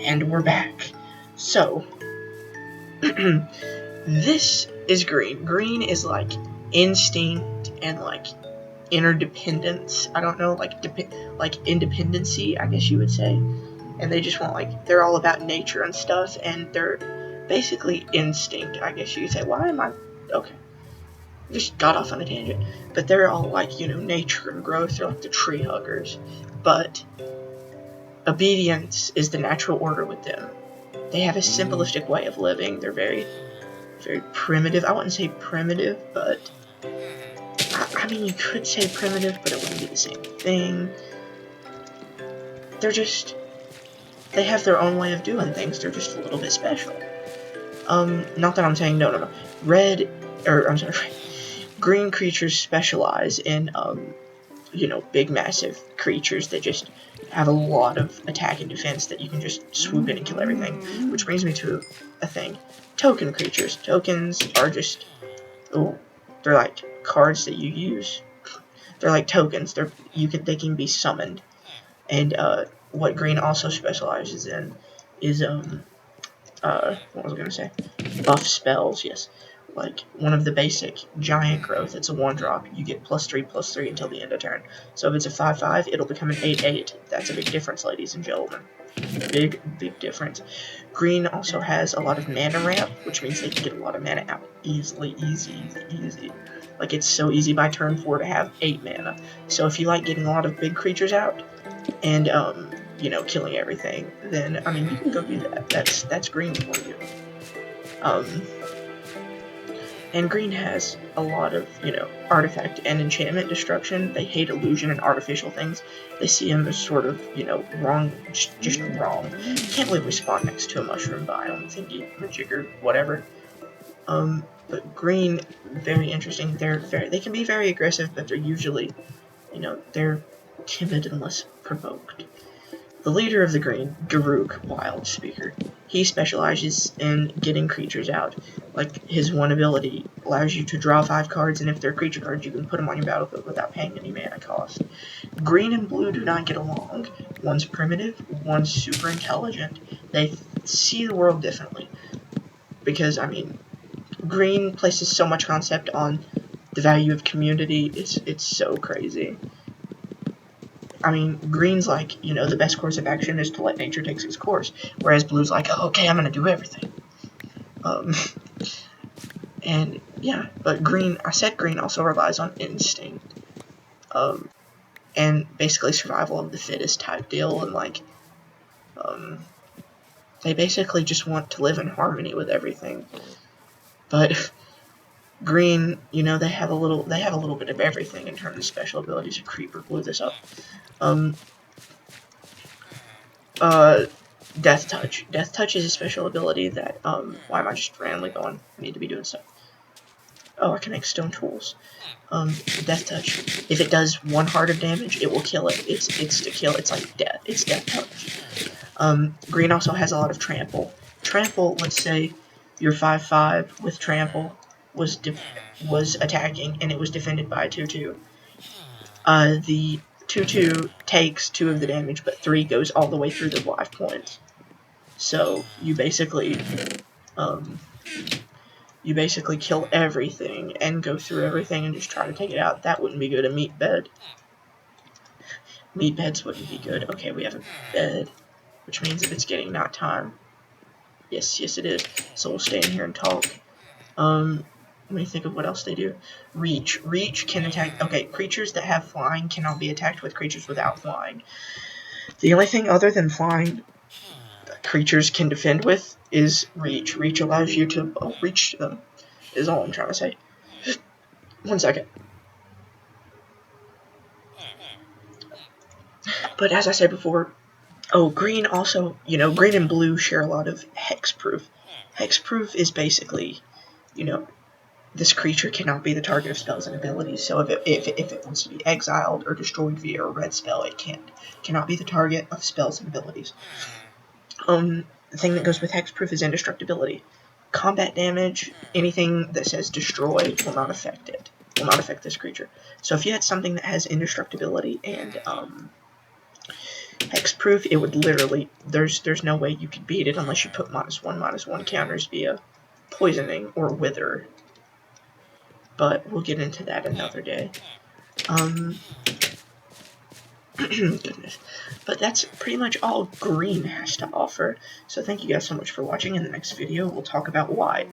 And we're back. So, this is green. Green is like instinct and like interdependence. I don't know, like independency, I guess you would say. And they just want they're all about nature and stuff, and they're basically instinct, I guess you could say. Why am I okay? Just got off on a tangent. But they're all nature and growth. They're like the tree huggers. But obedience is the natural order with them. They have a simplistic way of living. They're very, very primitive. I wouldn't say primitive, but I mean, you could say primitive, but it wouldn't be the same thing. They have their own way of doing things. They're just a little bit special. Not that I'm saying no. Green creatures specialize in, big, massive creatures that just have a lot of attack and defense that you can just swoop in and kill everything. Which brings me to a thing. Token creatures. Tokens are just, they're like cards that you use. They're like tokens. They can be summoned. And, what green also specializes in is, what was I gonna say? Buff spells, yes. Like, one of the basic giant growth, it's a 1-drop. You get +3/+3 until the end of turn. So if it's a 5/5, it'll become an 8/8. That's a big difference, ladies and gentlemen. Big, big difference. Green also has a lot of mana ramp, which means they can get a lot of mana out easily. Easy. Like, it's so easy by turn 4 to have 8 mana. So if you like getting a lot of big creatures out, and, killing everything, then, I mean, you can go do that. That's green for you. And green has a lot of, artifact and enchantment destruction. They hate illusion and artificial things. They see them as sort of, wrong, just wrong. Can't believe we spawned next to a mushroom biome thingy, majigger, whatever. But green, very interesting. They can be very aggressive, but they're usually, they're timid unless provoked. The leader of the green, Garruk Wildspeaker, he specializes in getting creatures out. Like, his one ability allows you to draw 5 cards, and if they're creature cards, you can put them on your battlefield without paying any mana cost. Green and blue do not get along. One's primitive, one's super intelligent. They see the world differently. Because, I mean, green places so much concept on the value of community, it's so crazy. I mean, green's like, the best course of action is to let nature take its course, whereas blue's like, oh, okay, I'm gonna do everything. And, yeah, but green also relies on instinct, and basically survival of the fittest type deal, and, they basically just want to live in harmony with everything. But green, they have a little bit of everything in terms of special abilities. A creeper blew this up. Death Touch. Death Touch is a special ability that, why am I just randomly going? I need to be doing stuff. Oh, I can make stone tools. Death Touch. If it does 1 heart of damage, it will kill it. It's to kill. It's like death. It's Death Touch. Green also has a lot of Trample. Trample, let's say your 5/5 with Trample was attacking, and it was defended by a 2/2. The 2/2 takes 2 of the damage, but 3 goes all the way through the life points. So you basically kill everything and go through everything and just try to take it out. That wouldn't be good. A meat bed. Meat beds wouldn't be good. Okay, we have a bed, which means that it's getting night time. Yes, it is. So we'll stay in here and talk. Let me think of what else they do. Reach. Reach can attack. Okay, creatures that have flying cannot be attacked with creatures without flying. The only thing other than flying that creatures can defend with is reach. Reach allows you to reach them, is all I'm trying to say. 1 second. But as I said before, green also, green and blue share a lot of hexproof. Hexproof is basically, this creature cannot be the target of spells and abilities. So if it wants to be exiled or destroyed via a red spell, it cannot be the target of spells and abilities. The thing that goes with hexproof is indestructibility. Combat damage, anything that says destroy will not affect it. Will not affect this creature. So if you had something that has indestructibility and Hexproof, it would literally, there's no way you could beat it unless you put -1/-1 counters via poisoning or wither. But we'll get into that another day. Goodness. But that's pretty much all green has to offer. So thank you guys so much for watching. In the next video, we'll talk about why.